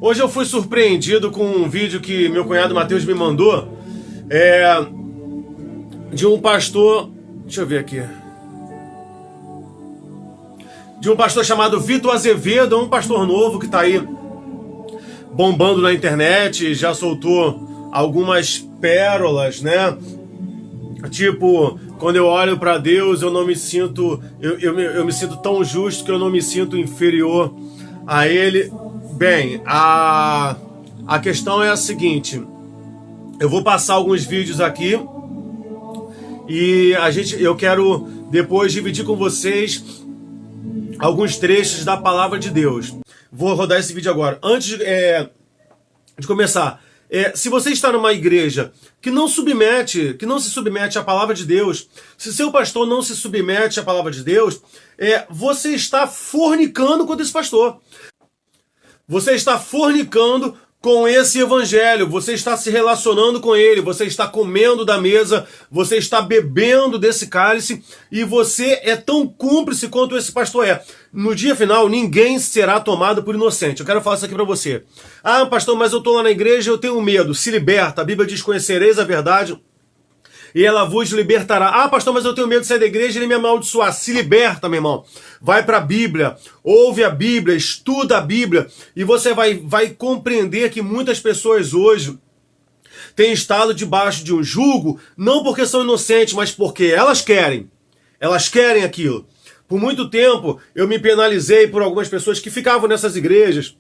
Hoje eu fui surpreendido com um vídeo que meu cunhado Matheus me mandou, de um pastor, deixa eu ver aqui, de um pastor chamado Vitor Azevedo, um pastor novo que está aí bombando na internet, já soltou algumas pérolas, né? Tipo, quando eu olho para Deus, eu não me sinto, eu me sinto tão justo que eu não me sinto inferior a Ele. Bem, a questão é a seguinte: eu vou passar alguns vídeos aqui e eu quero depois dividir com vocês alguns trechos da palavra de Deus. Vou rodar esse vídeo agora. Antes de começar, se você está numa igreja que não se submete à palavra de Deus, se seu pastor não se submete à palavra de Deus, você está fornicando com esse pastor. Você está fornicando com esse evangelho, você está se relacionando com ele, você está comendo da mesa, você está bebendo desse cálice e você é tão cúmplice quanto esse pastor é. No dia final, ninguém será tomado por inocente. Eu quero falar isso aqui para você. Ah, pastor, mas eu estou lá na igreja e eu tenho medo. Se liberta. A Bíblia diz: conhecereis a verdade e ela vos libertará. Ah, pastor, mas eu tenho medo de sair da igreja e ele me amaldiçoar. Se liberta, meu irmão. Vai para a Bíblia, ouve a Bíblia, estuda a Bíblia e você vai compreender que muitas pessoas hoje têm estado debaixo de um jugo, não porque são inocentes, mas porque elas querem. Elas querem aquilo. Por muito tempo, eu me penalizei por algumas pessoas que ficavam nessas igrejas,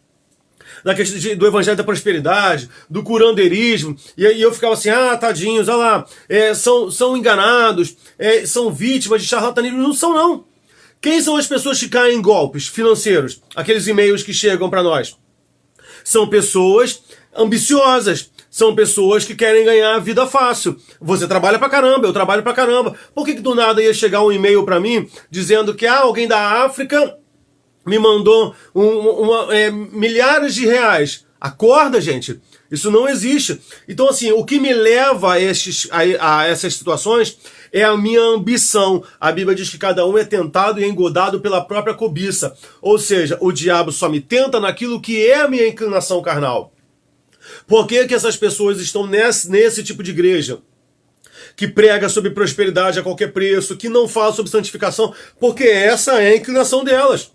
da questão do evangelho da prosperidade, do curandeirismo, e eu ficava assim: ah, tadinhos, olha lá, são enganados, são vítimas de charlatanismo. Não são, não. Quem são as pessoas que caem em golpes financeiros? Aqueles e-mails que chegam para nós. São pessoas ambiciosas, são pessoas que querem ganhar a vida fácil. Você trabalha pra caramba, eu trabalho pra caramba. Por que do nada ia chegar um e-mail para mim dizendo que alguém da África me mandou milhares de reais? Acorda, gente. Isso não existe. Então, assim, o que me leva a essas situações é a minha ambição. A Bíblia diz que cada um é tentado e engodado pela própria cobiça. Ou seja, o diabo só me tenta naquilo que é a minha inclinação carnal. Por que essas pessoas estão nesse tipo de igreja? Que prega sobre prosperidade a qualquer preço, que não fala sobre santificação, porque essa é a inclinação delas.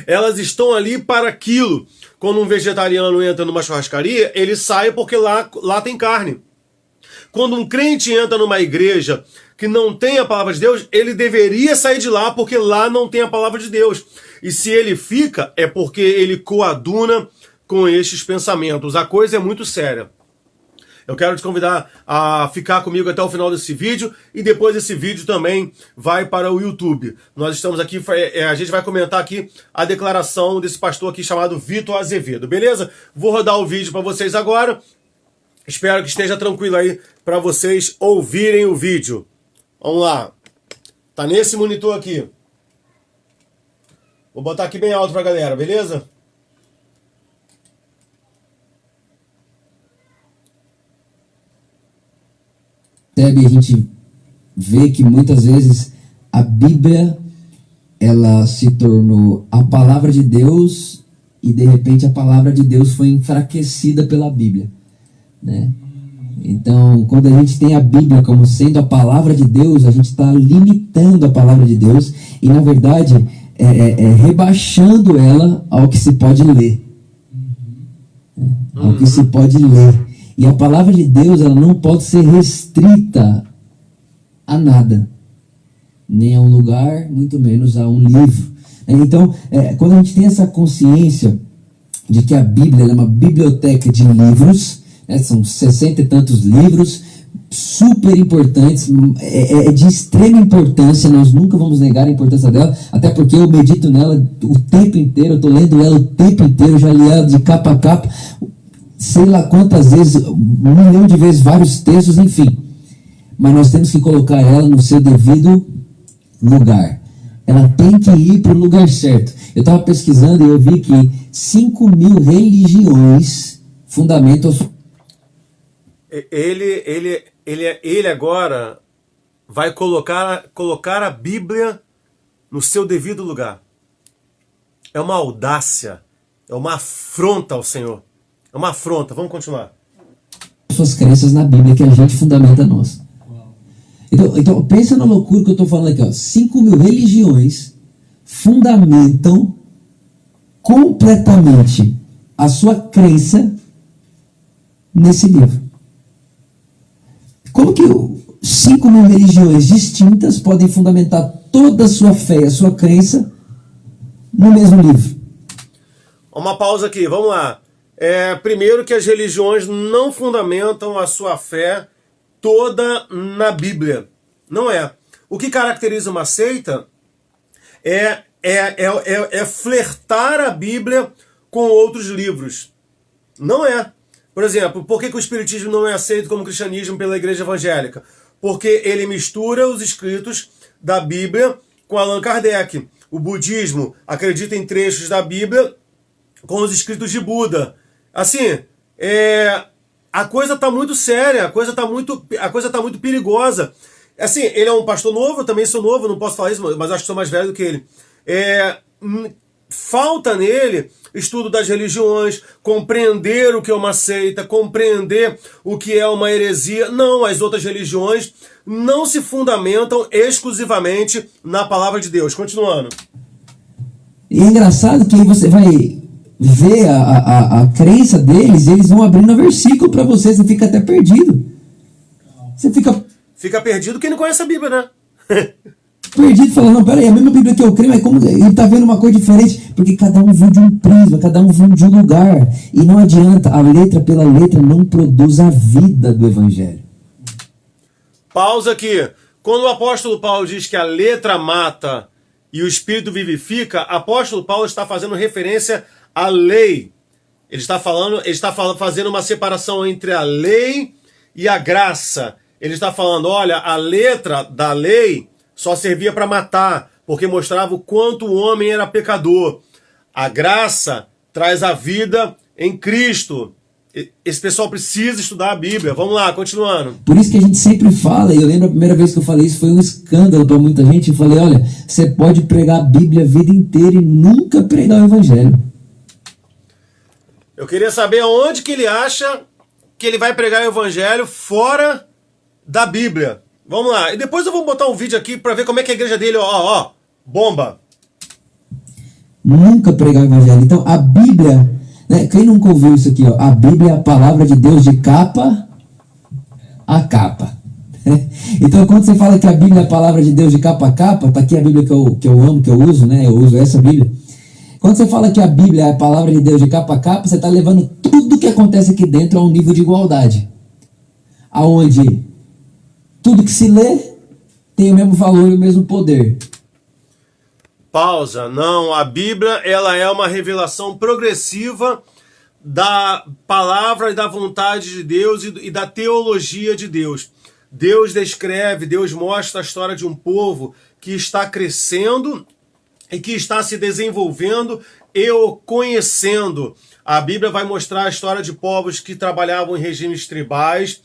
Elas estão ali para aquilo. Quando um vegetariano entra numa churrascaria, ele sai porque lá tem carne. Quando um crente entra numa igreja que não tem a palavra de Deus, ele deveria sair de lá porque lá não tem a palavra de Deus. E se ele fica, é porque ele coaduna com estes pensamentos. A coisa é muito séria. Eu quero te convidar a ficar comigo até o final desse vídeo e depois desse vídeo também vai para o YouTube. Nós estamos aqui, a gente vai comentar aqui a declaração desse pastor aqui chamado Vitor Azevedo, beleza? Vou rodar o vídeo para vocês agora. Espero que esteja tranquilo aí para vocês ouvirem o vídeo. Vamos lá. Tá nesse monitor aqui. Vou botar aqui bem alto pra galera, beleza? A gente vê que muitas vezes a Bíblia ela se tornou a palavra de Deus e de repente a palavra de Deus foi enfraquecida pela Bíblia, né? Então, quando a gente tem a Bíblia como sendo a palavra de Deus, a gente está limitando a palavra de Deus e, na verdade, rebaixando ela ao que se pode ler. Ao que se pode ler. E a palavra de Deus ela não pode ser restrita a nada. Nem a um lugar, muito menos a um livro. Então, quando a gente tem essa consciência de que a Bíblia é uma biblioteca de livros, são 60 e tantos livros, super importantes, de extrema importância, nós nunca vamos negar a importância dela, até porque eu medito nela o tempo inteiro, eu estou lendo ela o tempo inteiro, já li ela de capa a capa, sei lá quantas vezes, 1 milhão de vezes, vários textos, enfim. Mas nós temos que colocar ela no seu devido lugar. Ela tem que ir para o lugar certo. Eu estava pesquisando e eu vi que 5.000 religiões fundamentam... Ele agora vai colocar a Bíblia no seu devido lugar. É uma audácia, É uma afronta ao Senhor. É uma afronta. Vamos continuar. Suas crenças na Bíblia que a gente fundamenta a nossa. Então pensa na loucura que eu estou falando aqui. Ó. 5.000 religiões fundamentam completamente a sua crença nesse livro. Como que 5.000 religiões distintas podem fundamentar toda a sua fé e a sua crença no mesmo livro? Uma pausa aqui, vamos lá. Primeiro que as religiões não fundamentam a sua fé toda na Bíblia. Não é. O que caracteriza uma seita é flertar a Bíblia com outros livros. Não é. Por exemplo, por que o Espiritismo não é aceito como cristianismo pela Igreja Evangélica? Porque ele mistura os escritos da Bíblia com Allan Kardec. O budismo acredita em trechos da Bíblia com os escritos de Buda. Assim, a coisa está muito séria, a coisa está muito perigosa. Assim, ele é um pastor novo, eu também sou novo, não posso falar isso, mas acho que sou mais velho do que ele. Falta nele estudo das religiões, compreender o que é uma seita, compreender o que é uma heresia. Não, as outras religiões não se fundamentam exclusivamente na palavra de Deus. Continuando. E é engraçado que aí você vai ver a crença deles, eles vão abrindo versículo para você fica até perdido. Você fica perdido quem não conhece a Bíblia, né? Perdido, falando, não, peraí, a mesma Bíblia que eu creio, mas como ele está vendo uma coisa diferente? Porque cada um vem de um prisma, cada um vem de um lugar. E não adianta, a letra pela letra não produz a vida do Evangelho. Pausa aqui. Quando o apóstolo Paulo diz que a letra mata e o Espírito vivifica, o apóstolo Paulo está fazendo referência à lei. Ele está fazendo uma separação entre a lei e a graça. Ele está falando, olha, a letra da lei só servia para matar, porque mostrava o quanto o homem era pecador. A graça traz a vida em Cristo. Esse pessoal precisa estudar a Bíblia. Vamos lá, continuando. Por isso que a gente sempre fala, e eu lembro a primeira vez que eu falei isso, foi um escândalo para muita gente. Eu falei, olha, você pode pregar a Bíblia a vida inteira e nunca pregar o Evangelho. Eu queria saber aonde que ele acha que ele vai pregar o Evangelho fora da Bíblia. Vamos lá. E depois eu vou botar um vídeo aqui para ver como é que a igreja dele, bomba. Nunca pregar o Evangelho. Então, a Bíblia, né, quem nunca ouviu isso aqui, a Bíblia é a palavra de Deus de capa a capa. Então, quando você fala que a Bíblia é a palavra de Deus de capa a capa, tá aqui a Bíblia que eu amo, que eu uso, né? Eu uso essa Bíblia. Quando você fala que a Bíblia é a palavra de Deus de capa a capa, você está levando tudo que acontece aqui dentro a um nível de igualdade. Aonde tudo que se lê tem o mesmo valor e o mesmo poder. Pausa. Não, a Bíblia ela é uma revelação progressiva da palavra e da vontade de Deus e da teologia de Deus. Deus descreve, Deus mostra a história de um povo que está crescendo e que está se desenvolvendo e o conhecendo. A Bíblia vai mostrar a história de povos que trabalhavam em regimes tribais,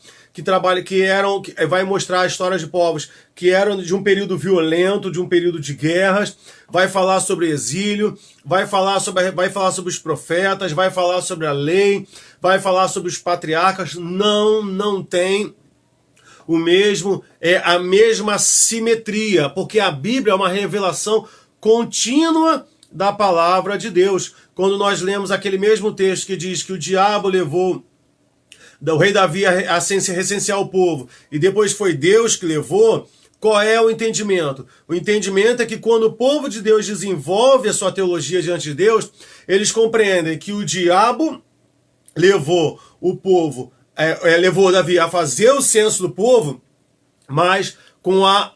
vai mostrar a história de povos que eram de um período violento, de um período de guerras, vai falar sobre exílio, vai falar sobre os profetas, vai falar sobre a lei, vai falar sobre os patriarcas. Não tem a mesma simetria, porque a Bíblia é uma revelação contínua da palavra de Deus. Quando nós lemos aquele mesmo texto que diz que o diabo levou o rei Davi a recensear o povo, e depois foi Deus que levou, qual é o entendimento? O entendimento é que quando o povo de Deus desenvolve a sua teologia diante de Deus, eles compreendem que o diabo levou o povo, levou Davi a fazer o censo do povo, mas com a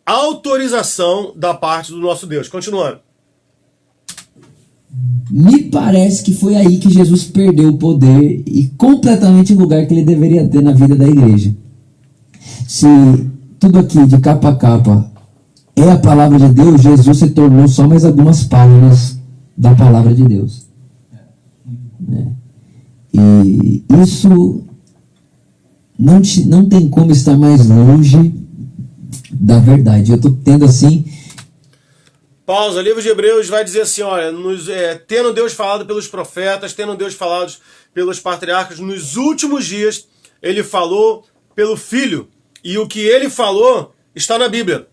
autorização da parte do nosso Deus. Continuando. Me parece que foi aí que Jesus perdeu o poder e completamente o lugar que ele deveria ter na vida da igreja. Se tudo aqui de capa a capa é a palavra de Deus, Jesus se tornou só mais algumas páginas da palavra de Deus. E isso não tem como estar mais longe da verdade. Eu estou tendo assim... Pausa, livro de Hebreus vai dizer assim, olha, tendo Deus falado pelos profetas, tendo Deus falado pelos patriarcas, nos últimos dias ele falou pelo Filho, e o que ele falou está na Bíblia.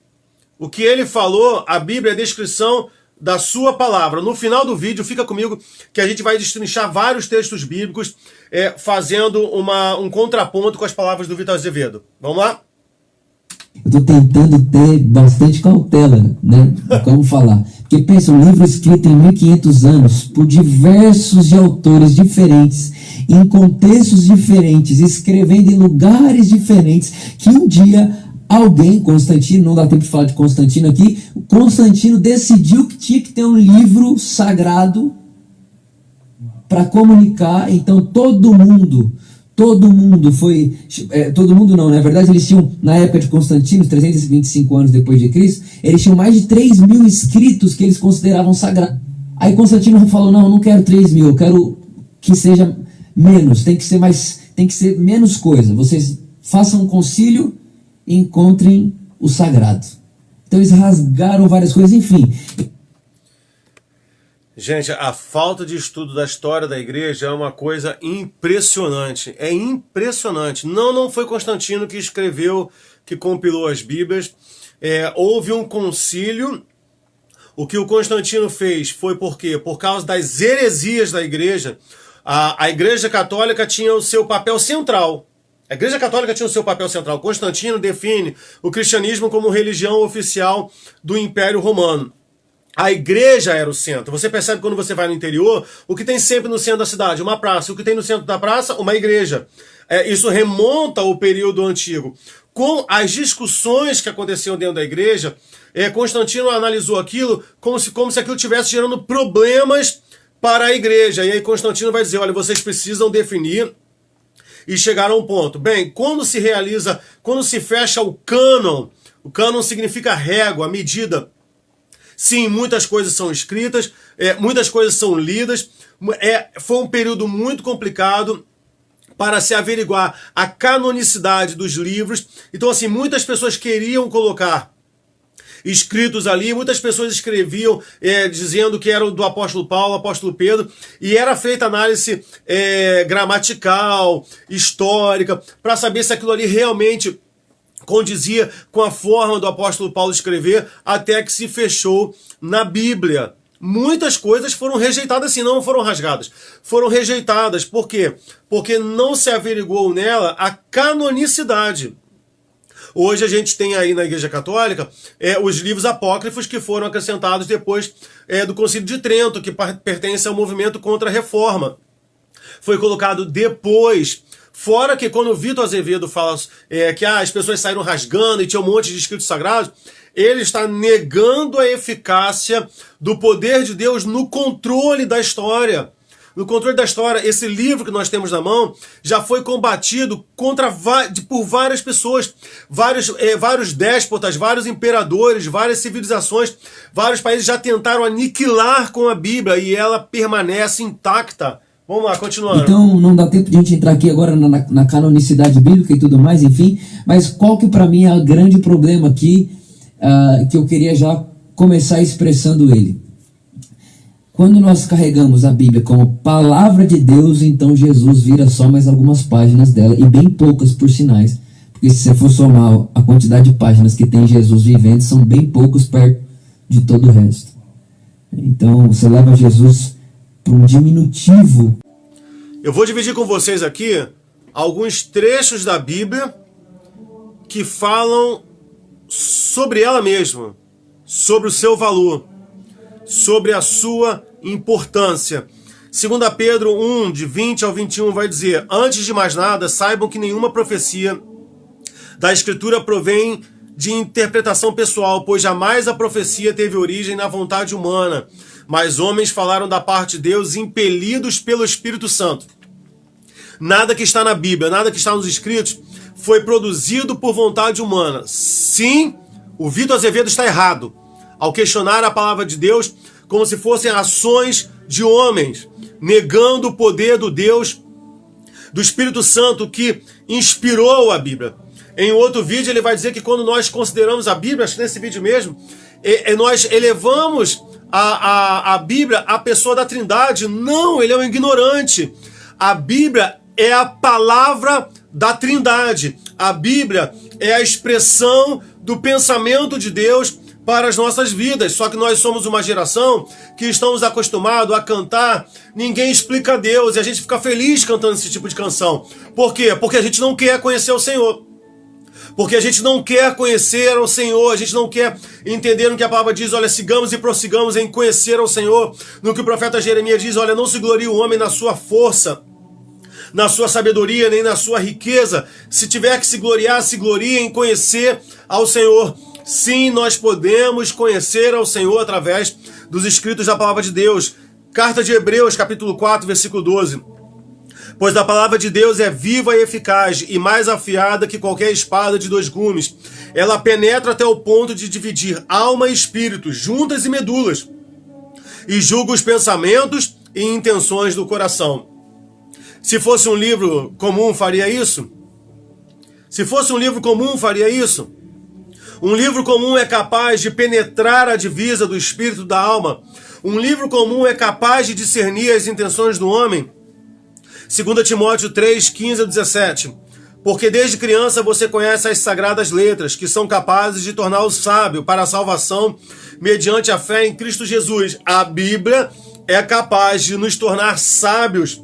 O que ele falou, a Bíblia é a descrição da sua palavra. No final do vídeo, fica comigo que a gente vai destrinchar vários textos bíblicos, fazendo um contraponto com as palavras do Vitor Azevedo. Vamos lá? Eu estou tentando ter bastante cautela, né? Como falar. Porque pensa, um livro escrito em 1500 anos por diversos autores diferentes, em contextos diferentes, escrevendo em lugares diferentes, que um dia alguém, Constantino, não dá tempo de falar de Constantino aqui, Constantino decidiu que tinha que ter um livro sagrado para comunicar. Então todo mundo foi, todo mundo não, na verdade eles tinham, na época de Constantino, 325 anos depois de Cristo, eles tinham mais de 3.000 escritos que eles consideravam sagrados. Aí Constantino falou, não quero 3.000, eu quero que seja menos, tem que ser menos coisa, vocês façam um concílio e encontrem o sagrado. Então eles rasgaram várias coisas, enfim. Gente, a falta de estudo da história da igreja é uma coisa impressionante. É impressionante. Não foi Constantino que escreveu, que compilou as Bíblias. Houve um concílio. O que o Constantino fez foi por quê? Por causa das heresias da igreja. A Igreja Católica tinha o seu papel central. A Igreja Católica tinha o seu papel central. Constantino define o cristianismo como religião oficial do Império Romano. A igreja era o centro. Você percebe quando você vai no interior, o que tem sempre no centro da cidade? Uma praça. O que tem no centro da praça? Uma igreja. Isso remonta ao período antigo. Com as discussões que aconteciam dentro da igreja, Constantino analisou aquilo como se aquilo estivesse gerando problemas para a igreja. E aí Constantino vai dizer, olha, vocês precisam definir e chegar a um ponto. Bem, quando se fecha o cânon significa régua, medida. Sim, muitas coisas são escritas, muitas coisas são lidas. Foi um período muito complicado para se averiguar a canonicidade dos livros. Então, assim, muitas pessoas queriam colocar escritos ali, muitas pessoas escreviam dizendo que eram do apóstolo Paulo, apóstolo Pedro, e era feita análise gramatical, histórica, para saber se aquilo ali realmente condizia com a forma do apóstolo Paulo escrever, até que se fechou na Bíblia. Muitas coisas foram rejeitadas, assim, não foram rasgadas. Foram rejeitadas. Por quê? Porque não se averiguou nela a canonicidade. Hoje a gente tem aí na Igreja Católica os livros apócrifos que foram acrescentados depois do Concílio de Trento, que pertence ao movimento contra a Reforma. Foi colocado depois. Fora que quando o Vitor Azevedo fala que as pessoas saíram rasgando e tinha um monte de escritos sagrados, ele está negando a eficácia do poder de Deus no controle da história. No controle da história, esse livro que nós temos na mão já foi combatido por várias pessoas, vários déspotas, vários imperadores, várias civilizações, vários países já tentaram aniquilar com a Bíblia e ela permanece intacta. Vamos lá, continuando. Então, não dá tempo de a gente entrar aqui agora na canonicidade bíblica e tudo mais, enfim, mas qual que para mim é o grande problema aqui, que eu queria já começar expressando ele. Quando nós carregamos a Bíblia como palavra de Deus, então Jesus vira só mais algumas páginas dela, e bem poucas por sinais, porque se você for somar a quantidade de páginas que tem Jesus vivendo, são bem poucos perto de todo o resto. Então, você leva Jesus para um diminutivo. Eu vou dividir com vocês aqui alguns trechos da Bíblia que falam sobre ela mesma, sobre o seu valor, sobre a sua importância. 2 Pedro 1, de 20 ao 21, vai dizer: antes de mais nada, saibam que nenhuma profecia da Escritura provém de interpretação pessoal, pois jamais a profecia teve origem na vontade humana, mas homens falaram da parte de Deus impelidos pelo Espírito Santo. Nada que está na Bíblia, nada que está nos escritos, foi produzido por vontade humana. Sim, o Vitor Azevedo está errado ao questionar a palavra de Deus como se fossem ações de homens, negando o poder do Deus, do Espírito Santo que inspirou a Bíblia. Em outro vídeo ele vai dizer que quando nós consideramos a Bíblia, acho que nesse vídeo mesmo, nós elevamos a Bíblia à pessoa da Trindade. Não, ele é um ignorante. A Bíblia é a palavra da Trindade. A Bíblia é a expressão do pensamento de Deus para as nossas vidas. Só que nós somos uma geração que estamos acostumados a cantar Ninguém Explica Deus, e a gente fica feliz cantando esse tipo de canção. Por quê? Porque a gente não quer conhecer o Senhor. Porque a gente não quer conhecer o Senhor, a gente não quer entender no que a palavra diz. Olha, sigamos e prossigamos em conhecer ao Senhor. No que o profeta Jeremias diz, olha, não se glorie o homem na sua força, na sua sabedoria, nem na sua riqueza. Se tiver que se glorie em conhecer ao Senhor. Sim, nós podemos conhecer ao Senhor através dos escritos da palavra de Deus. Carta de Hebreus, capítulo 4, versículo 12. Pois a palavra de Deus é viva e eficaz, e mais afiada que qualquer espada de 2 gumes. Ela penetra até o ponto de dividir alma e espírito, juntas e medulas, e julga os pensamentos e intenções do coração. Se fosse um livro comum, faria isso? Se fosse um livro comum, faria isso? Um livro comum é capaz de penetrar a divisa do espírito da alma. Um livro comum é capaz de discernir as intenções do homem. 2 Timóteo 3, 15 a 17. Porque desde criança você conhece as sagradas letras, que são capazes de torná-lo sábio para a salvação mediante a fé em Cristo Jesus. A Bíblia é capaz de nos tornar sábios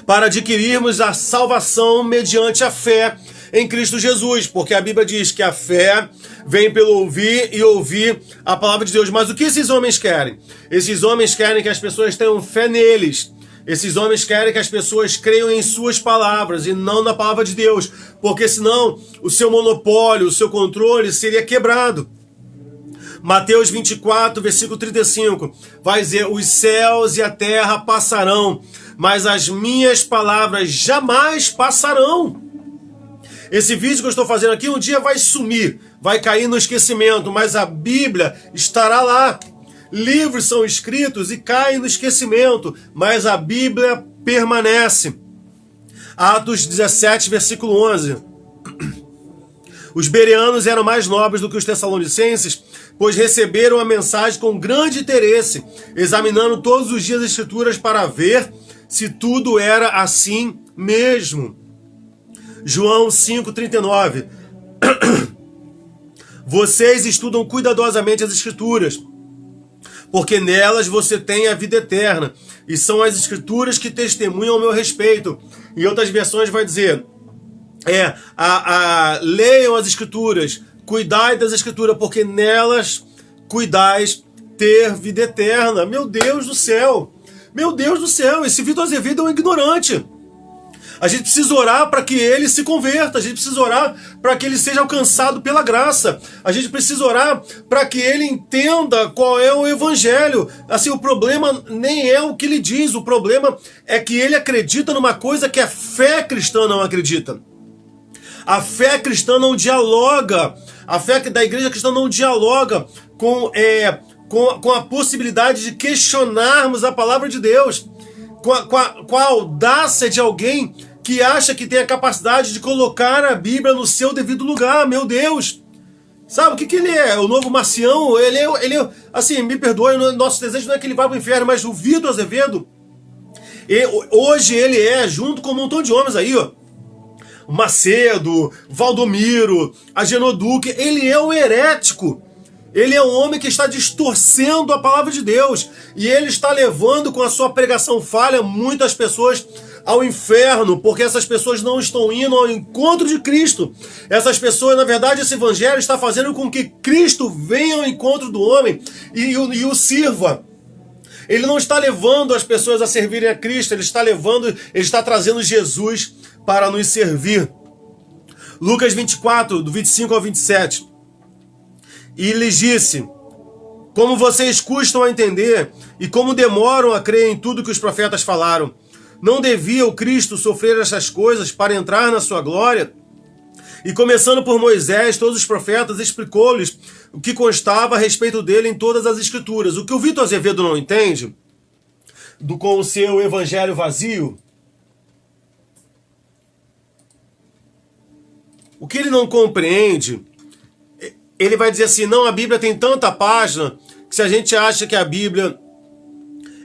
para adquirirmos a salvação mediante a fé em Cristo Jesus. Porque a Bíblia diz que a fé vem pelo ouvir e ouvir a palavra de Deus. Mas o que esses homens querem? Esses homens querem que as pessoas tenham fé neles. Esses homens querem que as pessoas creiam em suas palavras e não na palavra de Deus, porque senão o seu monopólio, o seu controle seria quebrado. Mateus 24, versículo 35, vai dizer, os céus e a terra passarão, mas as minhas palavras jamais passarão. Esse vídeo que eu estou fazendo aqui um dia vai sumir, vai cair no esquecimento, mas a Bíblia estará lá. Livros são escritos e caem no esquecimento, mas a Bíblia permanece. Atos 17, versículo 11. Os bereanos eram mais nobres do que os tessalonicenses, pois receberam a mensagem com grande interesse, examinando todos os dias as Escrituras para ver se tudo era assim mesmo. João 5,39. Vocês estudam cuidadosamente as Escrituras, porque nelas você tem a vida eterna, e são as Escrituras que testemunham ao meu respeito. Em outras versões vai dizer, leiam as Escrituras, cuidai das Escrituras, porque nelas cuidais ter vida eterna. Meu Deus do céu! Meu Deus do céu! Esse Vitor Azevedo é um ignorante. A gente precisa orar para que ele se converta. A gente precisa orar para que ele seja alcançado pela graça. A gente precisa orar para que ele entenda qual é o evangelho. Assim, o problema nem é o que ele diz. O problema é que ele acredita numa coisa que a fé cristã não acredita. A fé cristã não dialoga. A fé da igreja cristã não dialoga com a possibilidade de questionarmos a palavra de Deus. Com a audácia de alguém que acha que tem a capacidade de colocar a Bíblia no seu devido lugar. Meu Deus! Sabe o que ele é? O novo Marcião? Ele é assim, me perdoe, nosso desejo não é que ele vá para o inferno, mas o Vitor Azevedo, hoje ele é, junto com um montão de homens aí, ó, Macedo, Valdomiro, Agenor Duque, ele é um herético. Ele é um homem que está distorcendo a palavra de Deus. E ele está levando com a sua pregação falha muitas pessoas ao inferno, porque essas pessoas não estão indo ao encontro de Cristo. Essas pessoas, na verdade, esse evangelho está fazendo com que Cristo venha ao encontro do homem e o sirva. Ele não está levando as pessoas a servirem a Cristo, ele está trazendo Jesus para nos servir. Lucas 24, do 25 ao 27. E lhes disse, como vocês custam a entender e como demoram a crer em tudo que os profetas falaram. Não devia o Cristo sofrer essas coisas para entrar na sua glória? E começando por Moisés, todos os profetas explicou-lhes o que constava a respeito dele em todas as Escrituras. O que o Vitor Azevedo não entende, com o seu evangelho vazio, o que ele não compreende ele vai dizer assim, não, a Bíblia tem tanta página que se a gente acha que a Bíblia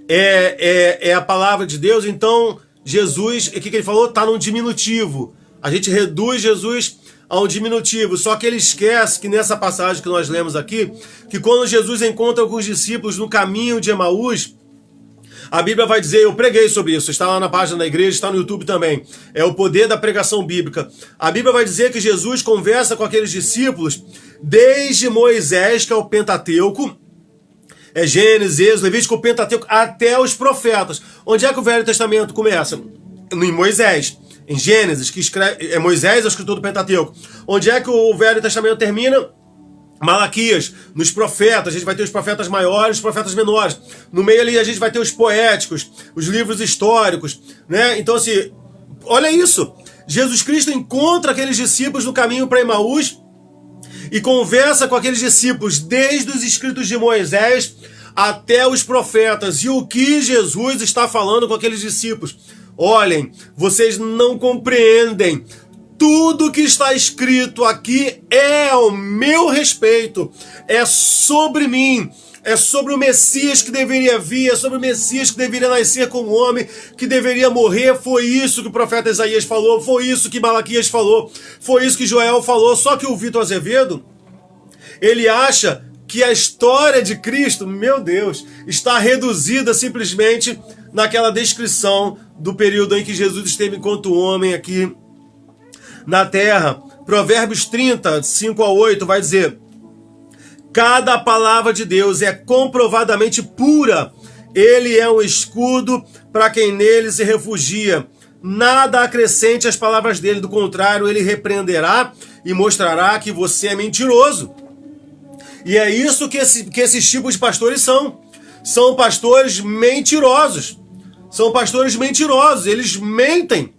é a palavra de Deus, então Jesus, o que ele falou? Está num diminutivo. A gente reduz Jesus a um diminutivo. Só que ele esquece que nessa passagem que nós lemos aqui, que quando Jesus encontra alguns discípulos no caminho de Emaús, a Bíblia vai dizer, eu preguei sobre isso, está lá na página da igreja, está no YouTube também, é o poder da pregação bíblica. A Bíblia vai dizer que Jesus conversa com aqueles discípulos desde Moisés, que é o Pentateuco, Gênesis, Êxodo, Levítico, Pentateuco, até os profetas. Onde é que o Velho Testamento começa? Em Moisés. Em Gênesis, que escreve, Moisés é o escritor do Pentateuco. Onde é que o Velho Testamento termina? Malaquias. Nos profetas, a gente vai ter os profetas maiores, os profetas menores. No meio ali a gente vai ter os poéticos, os livros históricos, né? Então assim, olha isso. Jesus Cristo encontra aqueles discípulos no caminho para Emaús e conversa com aqueles discípulos desde os escritos de Moisés até os profetas. E o que Jesus está falando com aqueles discípulos? Olhem, vocês não compreendem. Tudo que está escrito aqui é ao meu respeito, é sobre mim, é sobre o Messias que deveria vir, é sobre o Messias que deveria nascer como homem, que deveria morrer. Foi isso que o profeta Isaías falou, foi isso que Malaquias falou, foi isso que Joel falou. Só que o Vitor Azevedo, ele acha que a história de Cristo, meu Deus, está reduzida simplesmente naquela descrição do período em que Jesus esteve enquanto homem aqui na terra. Provérbios 30, 5-8 vai dizer: cada palavra de Deus é comprovadamente pura. Ele é um escudo para quem nele se refugia. Nada acrescente às palavras dele, do contrário, ele repreenderá e mostrará que você é mentiroso. E é isso que esses tipos de pastores são. São pastores mentirosos. São pastores mentirosos, eles mentem.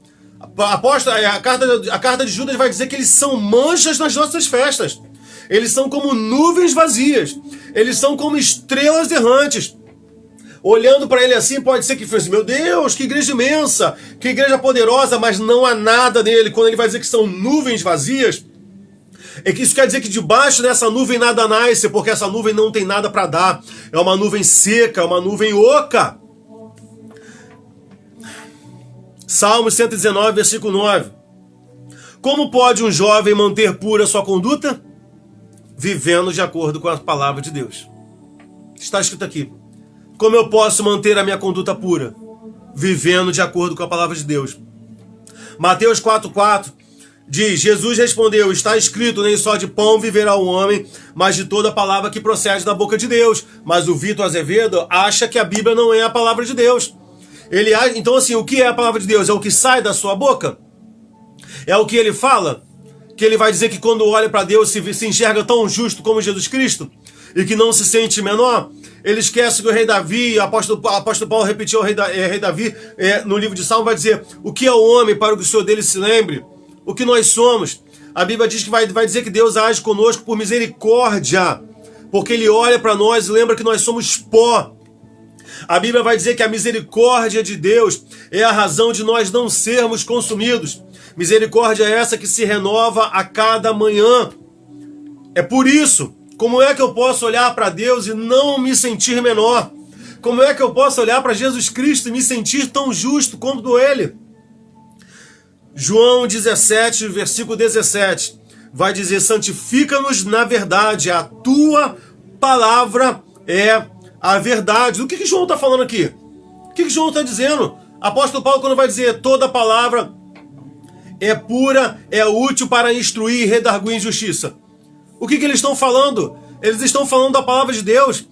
A carta de Judas vai dizer que eles são manchas nas nossas festas. Eles são como nuvens vazias. Eles são como estrelas errantes. Olhando para ele assim, pode ser que fosse, meu Deus, que igreja imensa, que igreja poderosa, mas não há nada nele. Quando ele vai dizer que são nuvens vazias, é que isso quer dizer que debaixo dessa nuvem nada nasce, porque essa nuvem não tem nada para dar. É uma nuvem seca, é uma nuvem oca. Salmo 119, versículo 9. Como pode um jovem manter pura sua conduta? Vivendo de acordo com a palavra de Deus. Está escrito aqui. Como eu posso manter a minha conduta pura? Vivendo de acordo com a palavra de Deus. Mateus 4,4 diz: Jesus respondeu, está escrito, nem só de pão viverá o homem, mas de toda a palavra que procede da boca de Deus. Mas o Vitor Azevedo acha que a Bíblia não é a palavra de Deus. Então assim, o que é a palavra de Deus? É o que sai da sua boca? É o que ele fala? Que ele vai dizer que quando olha para Deus se enxerga tão justo como Jesus Cristo e que não se sente menor? Ele esquece que o rei Davi, o apóstolo Paulo repetiu o rei Davi no livro de Salmo, vai dizer: o que é o homem para que o Senhor dele se lembre? O que nós somos? A Bíblia diz que vai dizer que Deus age conosco por misericórdia, porque ele olha para nós e lembra que nós somos pó. A Bíblia vai dizer que a misericórdia de Deus é a razão de nós não sermos consumidos. Misericórdia é essa que se renova a cada manhã. É por isso, como é que eu posso olhar para Deus e não me sentir menor? Como é que eu posso olhar para Jesus Cristo e me sentir tão justo quanto Ele? João 17, versículo 17, vai dizer: santifica-nos na verdade, a tua palavra é a verdade. Do que João está falando aqui? O que João está dizendo? Apóstolo Paulo, quando vai dizer toda palavra é pura, é útil para instruir e redarguir em justiça. O que eles estão falando? Eles estão falando da palavra de Deus.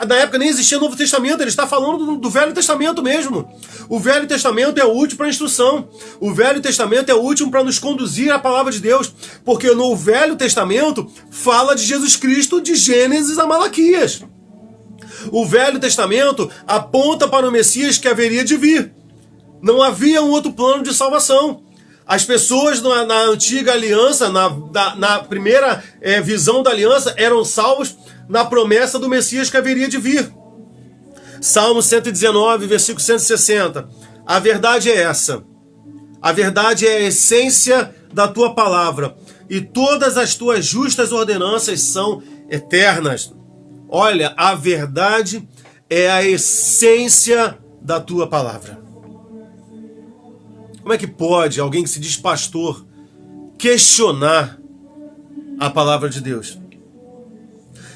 Na época nem existia Novo Testamento, ele está falando do Velho Testamento mesmo. O Velho Testamento é útil para instrução. O Velho Testamento é útil para nos conduzir à palavra de Deus. Porque no Velho Testamento fala de Jesus Cristo de Gênesis a Malaquias. O Velho Testamento aponta para o Messias que haveria de vir. Não havia um outro plano de salvação. As pessoas na antiga aliança, na primeira visão da aliança, eram salvos na promessa do Messias que haveria de vir. Salmo 119, versículo 160. A verdade é essa. A verdade é a essência da tua palavra. e todas as tuas justas ordenanças são eternas. Olha, a verdade é a essência da tua palavra. Como é que pode alguém que se diz pastor questionar a palavra de Deus?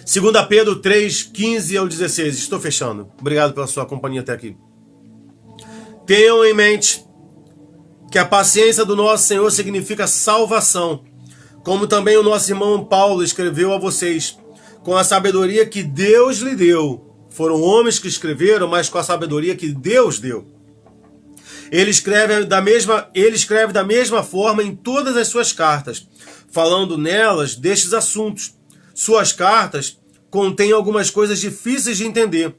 2 Pedro 3, 15 ao 16. Estou fechando. Obrigado pela sua companhia até aqui. Tenham em mente que a paciência do nosso Senhor significa salvação, como também o nosso irmão Paulo escreveu a vocês, com a sabedoria que Deus lhe deu. Foram homens que escreveram, mas com a sabedoria que Deus deu. Ele escreve da mesma forma em todas as suas cartas, falando nelas destes assuntos. Suas cartas contêm algumas coisas difíceis de entender,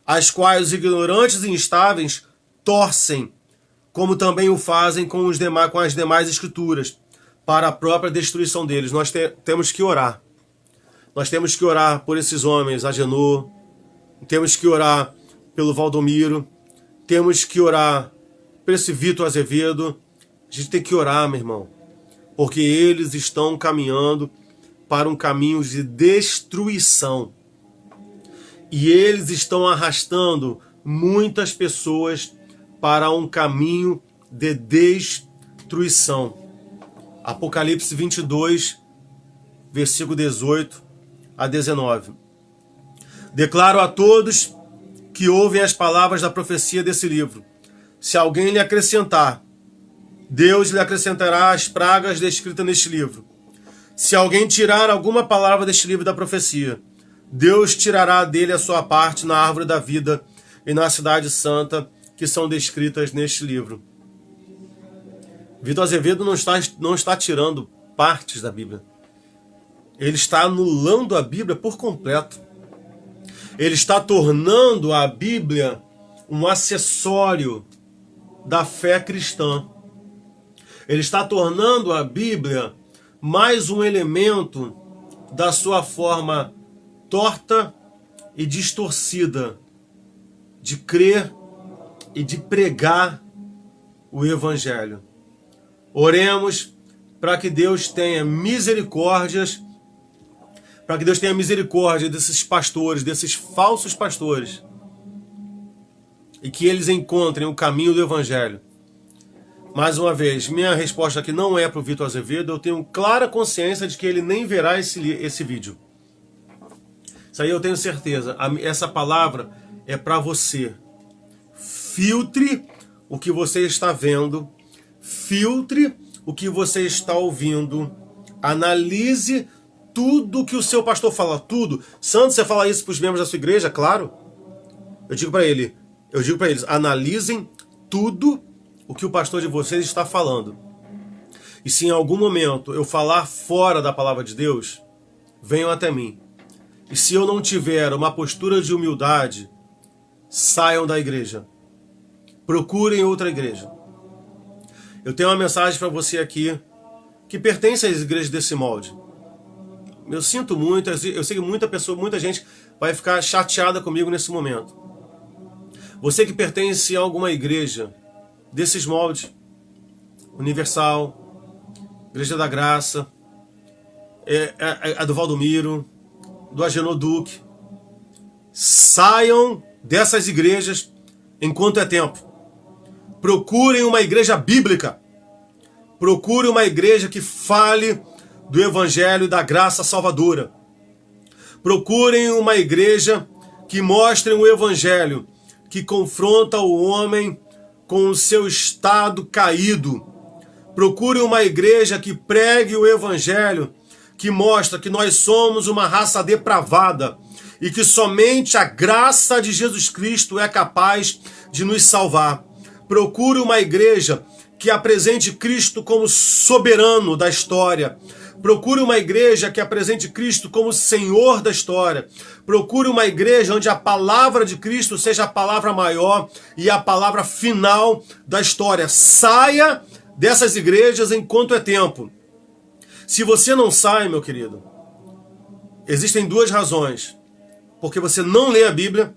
as quais os ignorantes e instáveis torcem, como também o fazem com as demais escrituras, para a própria destruição deles. Nós temos que orar. Nós temos que orar por esses homens, Agenor, temos que orar pelo Valdomiro, temos que orar por esse Vitor Azevedo. A gente tem que orar, meu irmão, porque eles estão caminhando para um caminho de destruição. E eles estão arrastando muitas pessoas para um caminho de destruição. Apocalipse 22, versículo 18 a 19. Declaro a todos que ouvem as palavras da profecia desse livro. Se alguém lhe acrescentar, Deus lhe acrescentará as pragas descritas neste livro. Se alguém tirar alguma palavra deste livro da profecia, Deus tirará dele a sua parte na árvore da vida e na cidade santa que são descritas neste livro. Vitor Azevedo não está tirando partes da Bíblia. Ele está anulando a Bíblia por completo. Ele está tornando a Bíblia um acessório da fé cristã. Ele está tornando a Bíblia mais um elemento da sua forma torta e distorcida de crer e de pregar o Evangelho. Oremos para que Deus tenha misericórdia desses pastores, desses falsos pastores, e que eles encontrem o caminho do Evangelho. Mais uma vez, minha resposta aqui não é para o Vitor Azevedo. Eu tenho clara consciência de que ele nem verá esse vídeo. Isso aí eu tenho certeza. Essa palavra é para você. Filtre o que você está vendo. Filtre o que você está ouvindo. Analise tudo que o seu pastor fala. Tudo. Santo, você fala isso para os membros da sua igreja? Claro. Eu digo para eles, analisem tudo o que o pastor de vocês está falando. E se em algum momento eu falar fora da palavra de Deus, venham até mim. E se eu não tiver uma postura de humildade, saiam da igreja. Procurem outra igreja. Eu tenho uma mensagem para você aqui que pertence às igrejas desse molde. Eu sinto muito, eu sei que muita gente vai ficar chateada comigo nesse momento. Você que pertence a alguma igreja desses moldes, Universal, Igreja da Graça, a do Valdomiro, do Agenor Duque, saiam dessas igrejas enquanto é tempo. Procurem uma igreja bíblica. Procure uma igreja que fale do Evangelho e da graça salvadora. Procurem uma igreja que mostre o Evangelho, que confronta o homem com o seu estado caído. Procure uma igreja que pregue o Evangelho, que mostra que nós somos uma raça depravada e que somente a graça de Jesus Cristo é capaz de nos salvar. Procure uma igreja que apresente Cristo como soberano da história. Procure uma igreja que apresente Cristo como Senhor da história. Procure uma igreja onde a palavra de Cristo seja a palavra maior e a palavra final da história. Saia dessas igrejas enquanto é tempo. Se você não sai, meu querido, existem duas razões. Porque você não lê a Bíblia,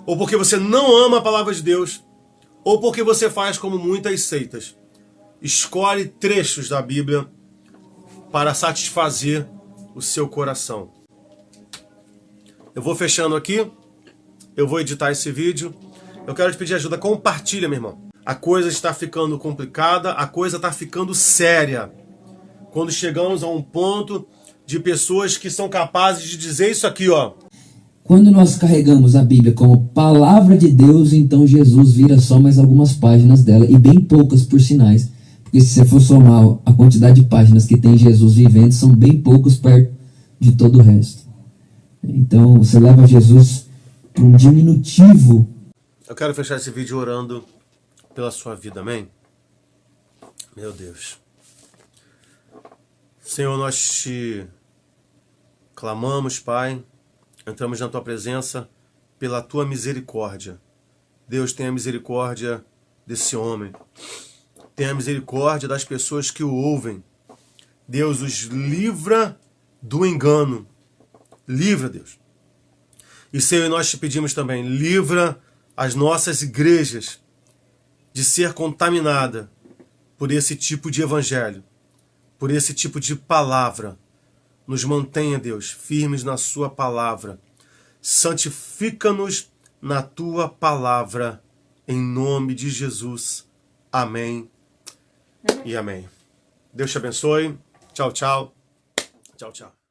ou porque você não ama a palavra de Deus, ou porque você faz como muitas seitas. Escolhe trechos da Bíblia para satisfazer o seu coração. Eu vou fechando aqui, eu vou editar esse vídeo. Eu quero te pedir ajuda, compartilha, meu irmão. A coisa está ficando complicada, a coisa está ficando séria. Quando chegamos a um ponto de pessoas que são capazes de dizer isso aqui, ó. Quando nós carregamos a Bíblia como palavra de Deus, então Jesus vira só mais algumas páginas dela, e bem poucas por sinais. Porque se você for somar a quantidade de páginas que tem Jesus vivendo, são bem poucos perto de todo o resto. Então você leva Jesus para um diminutivo. Eu quero fechar esse vídeo orando pela sua vida, amém? Meu Deus. Senhor, nós te clamamos, Pai, entramos na Tua presença pela Tua misericórdia. Deus, tenha misericórdia desse homem. Tenha misericórdia das pessoas que o ouvem. Deus, os livra do engano. Livra, Deus. E, Senhor, nós te pedimos também, livra as nossas igrejas de ser contaminada por esse tipo de evangelho, por esse tipo de palavra. Nos mantenha, Deus, firmes na sua palavra. Santifica-nos na tua palavra, em nome de Jesus. Amém e amém. Deus te abençoe. Tchau, tchau. Tchau, tchau.